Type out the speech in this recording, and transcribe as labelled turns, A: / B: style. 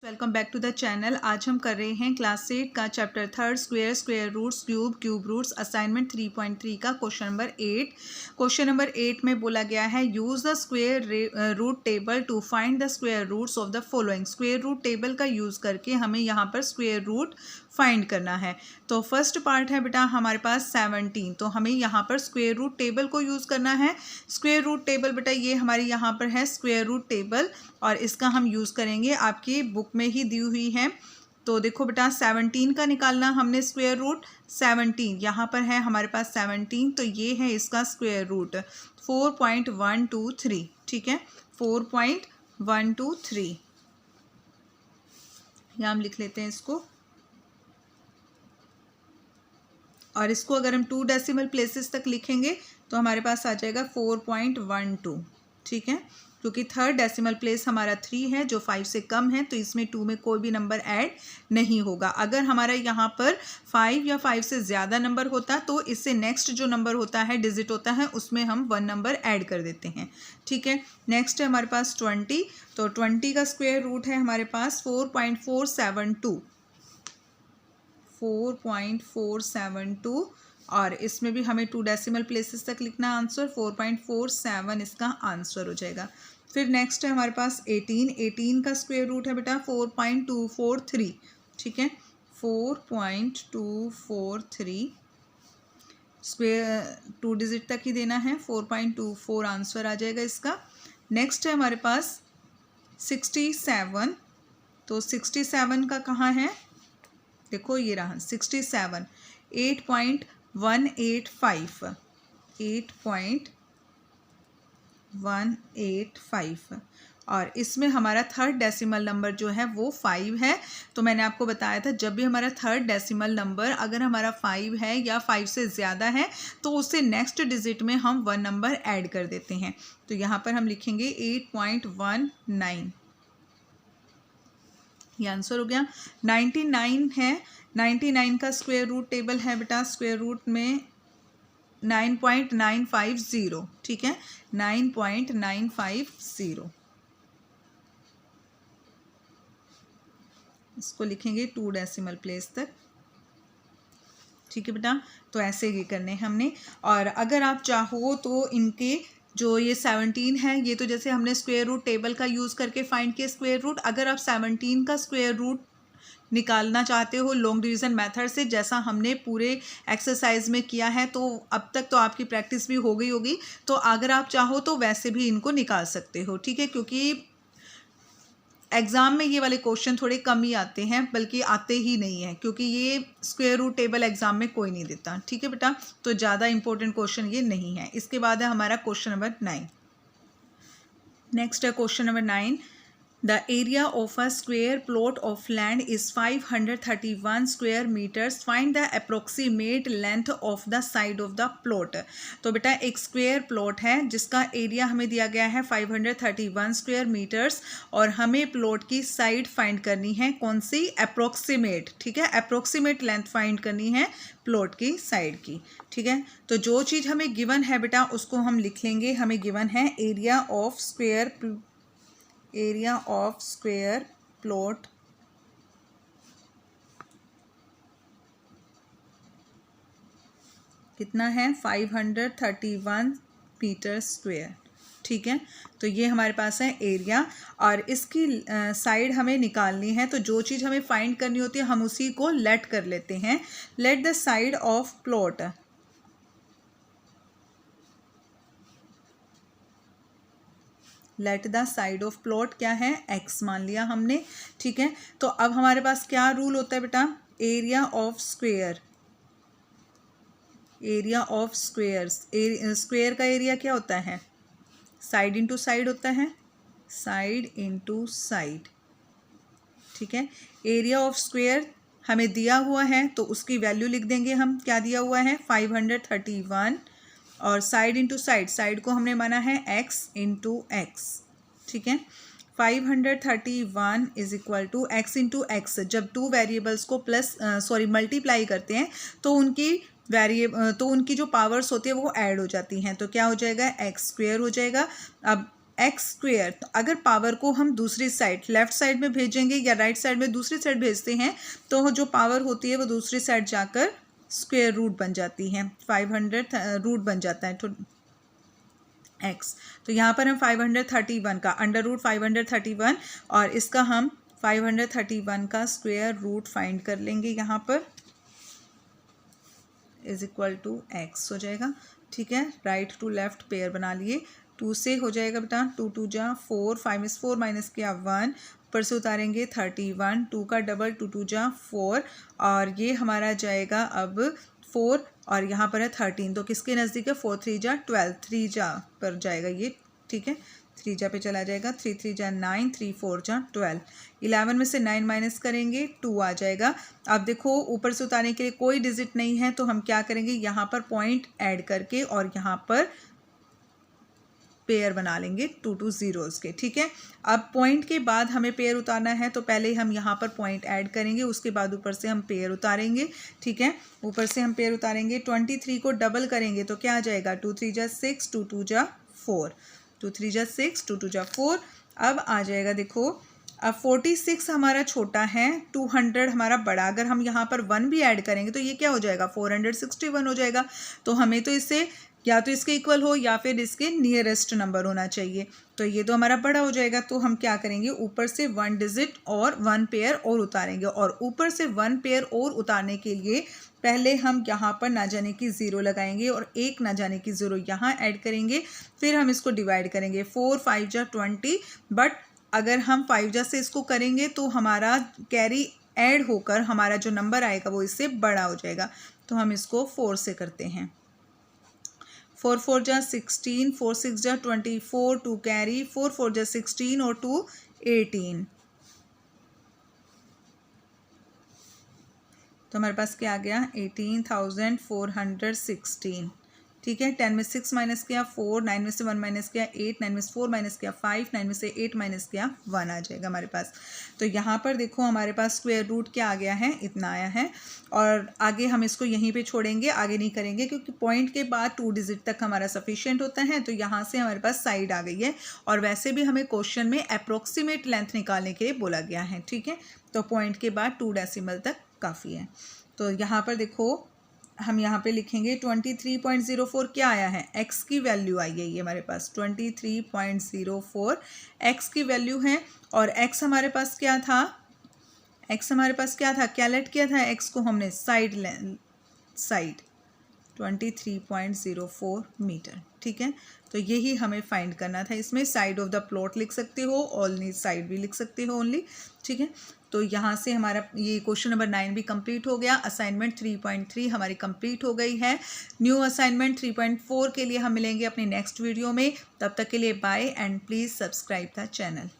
A: Welcome back to the channel. आज हम कर रहे हैं क्लास 8 का chapter 3 square, square roots, cube, cube roots, assignment 3.3 का क्वेश्चन नंबर 8। क्वेश्चन नंबर 8 में बोला गया है use the square root table to find the square roots of the following. Square root table का यूज़ करके हमें यहाँ पर स्क्वायर रूट फाइंड करना है। तो फर्स्ट पार्ट है बेटा हमारे पास 17, तो हमें यहाँ पर स्क्वायर रूट टेबल को यूज़ करना है। स्क्वायर रूट टेबल बेटा ये हमारे यहाँ पर है स्क्वायर रूट टेबल, और इसका हम यूज़ करेंगे, आपकी बुक में ही दी हुई है। तो देखो बेटा 17 का निकालना हमने स्क्वायर रूट। 17 यहाँ पर है हमारे पास 17, तो ये है इसका स्क्वायर रूट 4.123। ठीक है, 4.123 यहाँ हम लिख लेते हैं इसको। और इसको अगर हम 2 डेसिमल प्लेसेस तक लिखेंगे तो हमारे पास आ जाएगा 4.12। ठीक है, क्योंकि थर्ड डेसिमल प्लेस हमारा 3 है जो 5 से कम है, तो इसमें 2 में कोई भी नंबर ऐड नहीं होगा। अगर हमारा यहाँ पर 5 या 5 से ज़्यादा नंबर होता तो इससे नेक्स्ट जो नंबर होता है, डिजिट होता है, उसमें हम 1 नंबर ऐड कर देते हैं। ठीक है, नेक्स्ट है हमारे पास 20। तो 20 का स्क्वायर रूट है हमारे पास 4.472, 4.472, और इसमें भी हमें 2 डेसिमल प्लेसेस तक लिखना आंसर। 4.47 इसका आंसर हो जाएगा। फिर नेक्स्ट है हमारे पास 18। 18 का स्क्वायर रूट है बेटा 4.243। ठीक है, 4.243 स्क्वायर 2 डिजिट तक ही देना है, 4.24 आंसर आ जाएगा इसका। नेक्स्ट है हमारे पास 67। तो 67 का कहाँ है, देखो ये रहा 67, 8.185, 8.185, और इसमें हमारा थर्ड डेसिमल नंबर जो है वो 5 है। तो मैंने आपको बताया था जब भी हमारा थर्ड डेसिमल नंबर अगर हमारा 5 है या 5 से ज़्यादा है तो उससे नेक्स्ट डिजिट में हम 1 नंबर ऐड कर देते हैं। तो यहाँ पर हम लिखेंगे 8.19, ये आंसर हो गया। 99 है, 99 का स्क्वायर रूट टेबल है बेटा, स्क्वायर रूट में 9.950। ठीक है, 9.950 इसको लिखेंगे 2 डेसिमल प्लेस तक। ठीक है बेटा, तो ऐसे ही करने हैं हमने। और अगर आप चाहो तो इनके जो ये 17 है, ये तो जैसे हमने स्क्वायर रूट टेबल का यूज़ करके फाइंड किया स्क्वायर रूट। अगर आप 17 का स्क्वायर रूट निकालना चाहते हो लॉन्ग डिवीज़न मेथड से, जैसा हमने पूरे एक्सरसाइज में किया है, तो अब तक तो आपकी प्रैक्टिस भी हो गई होगी। तो अगर आप चाहो तो वैसे भी इनको निकाल सकते हो। ठीक है, क्योंकि एग्ज़ाम में ये वाले क्वेश्चन थोड़े कम ही आते हैं, बल्कि आते ही नहीं हैं, क्योंकि ये स्क्वायर रूट टेबल एग्ज़ाम में कोई नहीं देता। ठीक है बेटा, तो ज़्यादा इंपॉर्टेंट क्वेश्चन ये नहीं है। इसके बाद है हमारा क्वेश्चन नंबर 9। नेक्स्ट है question number 9। The area of a square plot of land is 531 square meters. Find the approximate length of the side of the plot. तो बेटा एक स्क्वायर प्लॉट है जिसका एरिया हमें दिया गया है 531 स्क्वायर मीटर्स, और हमें प्लॉट की साइड फाइंड करनी है। कौन सी, अप्रोक्सीमेट। ठीक है, अप्रोक्सीमेट लेंथ फाइंड करनी है प्लॉट की साइड की। ठीक है, तो जो चीज़ हमें गिवन है बेटा उसको हम लिख लेंगे। हमें गिवन है एरिया ऑफ स्क्वायर प्लॉट कितना है, 531 मीटर स्क्वायर। ठीक है, तो ये हमारे पास है एरिया, और इसकी साइड हमें निकालनी है। तो जो चीज़ हमें फाइंड करनी होती है हम उसी को लेट कर लेते हैं। Let the side of plot, let the side of plot क्या है, x मान लिया हमने। ठीक है, तो अब हमारे पास क्या रूल होता है बेटा, area of square. Area of square का एरिया क्या होता है, साइड इंटू साइड होता है, साइड इंटू साइड। ठीक है, एरिया ऑफ स्क्वायर हमें दिया हुआ है तो उसकी वैल्यू लिख देंगे हम। क्या दिया हुआ है, 531, और साइड इंटू साइड, साइड को हमने माना है x इंटू एक्स। ठीक है, 531 is equal to x into x. जब 2 वेरिएबल्स को मल्टीप्लाई करते हैं तो उनकी जो पावर्स होती है वो ऐड हो जाती हैं, तो क्या हो जाएगा, x स्क्वायर हो जाएगा। अब एक्स स्क्वेयर, तो अगर पावर को हम दूसरी साइड लेफ़्ट साइड में भेजेंगे या राइट साइड में दूसरी साइड भेजते हैं तो जो पावर होती है वो दूसरी साइड जाकर स्क्वेयर रूट बन जाती है, 500 रूट बन जाता है तो एक्स। तो यहाँ पर हम 531 का अंडर रूट 531 और इसका हम 531 का स्क्वेयर रूट फाइंड कर लेंगे यहाँ पर, इज इक्वल टू एक्स हो जाएगा। ठीक है, राइट टू लेफ्ट पेयर बना लिए, 2 से हो जाएगा बेटा, 2 2 जा 4, 5 में 4 माइनस किया 1, ऊपर से उतारेंगे 31, 2 का डबल 2 2 जा 4 और ये हमारा जाएगा अब 4 और यहाँ पर है 13, तो किसके नज़दीक है 4 3 जा 12, 3 जा पर जाएगा ये। ठीक है, 3 जा पे चला जाएगा, 3 3 जा 9, 3 4 जा 12, 11 में से 9 माइनस करेंगे 2 आ जाएगा। अब देखो ऊपर से उतारने के लिए कोई डिजिट नहीं है तो हम क्या करेंगे, यहाँ पर पॉइंट ऐड करके और यहाँ पर पेयर बना लेंगे 2 2 ज़ीरोज़ के। ठीक है, अब पॉइंट के बाद हमें पेयर उतारना है तो पहले हम यहाँ पर पॉइंट ऐड करेंगे, उसके बाद ऊपर से हम पेयर उतारेंगे। ठीक है, ऊपर से हम पेयर उतारेंगे, 23 को डबल करेंगे तो क्या आ जाएगा, 2 3 जा 6, 2 2 जा 4, 2 3 जा 6, 2 2 जा 4। अब आ जाएगा देखो, अब 46 हमारा छोटा है, 200 हमारा बड़ा, अगर हम यहाँ पर 1 भी ऐड करेंगे तो ये क्या हो जाएगा 461 हो जाएगा। तो हमें तो इससे या तो इसके इक्वल हो या फिर इसके नियरेस्ट नंबर होना चाहिए, तो ये तो हमारा बड़ा हो जाएगा। तो हम क्या करेंगे, ऊपर से 1 डिजिट और 1 पेयर और उतारेंगे और ऊपर से 1 पेयर और उतारने के लिए पहले हम यहाँ पर ना जाने की ज़ीरो लगाएंगे और एक ना जाने की ज़ीरो यहाँ ऐड करेंगे, फिर हम इसको डिवाइड करेंगे, 4 5 जा 20, बट अगर हम 5 जा से इसको करेंगे तो हमारा कैरी ऐड होकर हमारा जो नंबर आएगा वो इससे बड़ा हो जाएगा। तो हम इसको 4 से करते हैं, 4 4 जा 16, 4 6 जा 24, 2 कैरी, 4 4 जा 16 और 2 18, तो हमारे पास क्या आ गया 18,416। ठीक है, 10 में 6 माइनस किया 4, 9 में से 1 माइनस किया 8, 9 में से 4 माइनस किया 5, 9 में से 8 माइनस किया 1 आ जाएगा हमारे पास। तो यहाँ पर देखो हमारे पास स्क्वायर रूट क्या आ गया है, इतना आया है और आगे हम इसको यहीं पे छोड़ेंगे, आगे नहीं करेंगे क्योंकि पॉइंट के बाद 2 डिजिट तक हमारा सफिशिएंट होता है। तो यहाँ से हमारे पास साइड आ गई है और वैसे भी हमें क्वेश्चन में अप्रोक्सीमेट लेंथ निकालने के लिए बोला गया है। ठीक है, तो पॉइंट के बाद 2 डेसिमल तक काफ़ी है। तो यहाँ पर देखो हम यहाँ पे लिखेंगे 23.04 क्या आया है, x की वैल्यू आई है ये हमारे पास 23.04 x की वैल्यू है और x हमारे पास क्या था, क्या लेट किया था, x को हमने साइड 23.04 मीटर। ठीक है, तो यही हमें फाइंड करना था। इसमें साइड ऑफ द प्लॉट लिख सकते हो, ऑनली साइड भी लिख सकते हो ओनली। ठीक है, तो यहाँ से हमारा ये क्वेश्चन नंबर 9 भी कंप्लीट हो गया। असाइनमेंट 3.3 हमारी कंप्लीट हो गई है। न्यू असाइनमेंट 3.4 के लिए हम मिलेंगे अपने नेक्स्ट वीडियो में। तब तक के लिए bye and please subscribe the channel.